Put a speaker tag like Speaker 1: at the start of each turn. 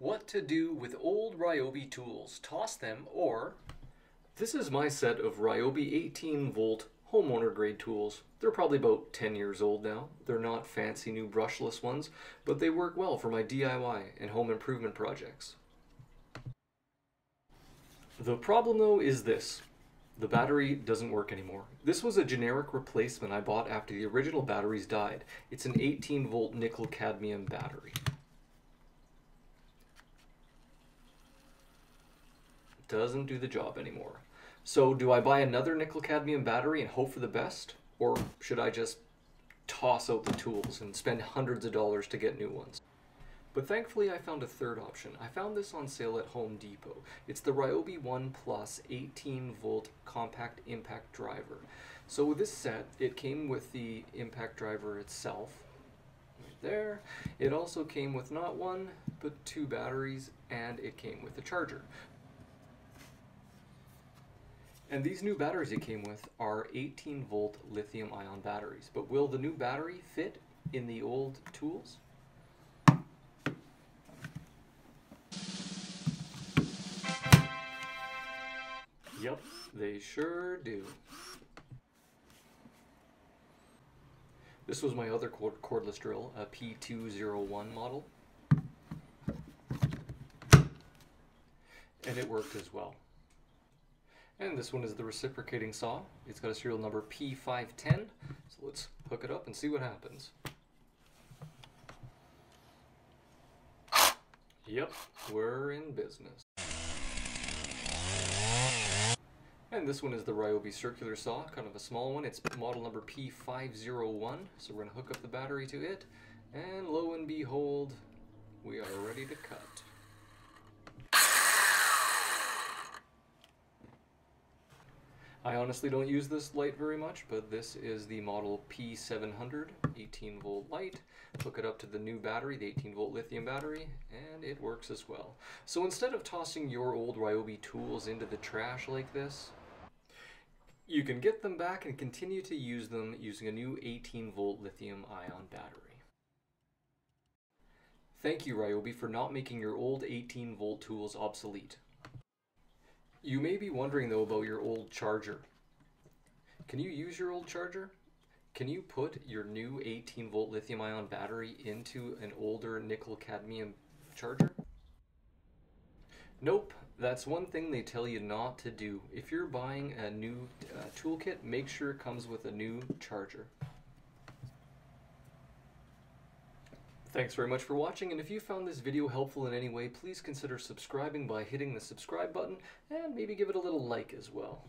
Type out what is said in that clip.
Speaker 1: What to do with old Ryobi tools, toss them or... This is my set of Ryobi 18 volt homeowner grade tools. They're probably about 10 years old now. They're not fancy new brushless ones, but they work well for my DIY and home improvement projects. The problem though is this. The battery doesn't work anymore. This was a generic replacement I bought after the original batteries died. It's an 18 volt nickel cadmium battery. Doesn't do the job anymore. So do I buy another nickel cadmium battery and hope for the best? Or should I just toss out the tools and spend hundreds of dollars to get new ones? But thankfully I found a third option. I found this on sale at Home Depot. It's the Ryobi 1 Plus 18 volt compact impact driver. So with this set, it came with the impact driver itself, right there. It also came with not one, but two batteries, and it came with a charger. And these new batteries it came with are 18 volt lithium ion batteries. But will the new battery fit in the old tools? Yep, they sure do. This was my other cordless drill, a P201 model. And it worked as well. And this one is the reciprocating saw. It's got a serial number P510. So let's hook it up and see what happens. Yep, we're in business. And this one is the Ryobi circular saw, kind of a small one. It's model number P501. So we're going to hook up the battery to it. And lo and behold, we are ready to cut. I honestly don't use this light very much, but this is the model P700 18 volt light. Hook it up to the new battery, the 18 volt lithium battery, and it works as well. So instead of tossing your old Ryobi tools into the trash like this, you can get them back and continue to use them using a new 18 volt lithium ion battery. Thank you, Ryobi, for not making your old 18 volt tools obsolete. You may be wondering though about your old charger. Can you use your old charger? Can you put your new 18 volt lithium ion battery into an older nickel cadmium charger? Nope, that's one thing they tell you not to do. If you're buying a new toolkit, make sure it comes with a new charger. Thanks very much for watching, and if you found this video helpful in any way, please consider subscribing by hitting the subscribe button, and maybe give it a little like as well.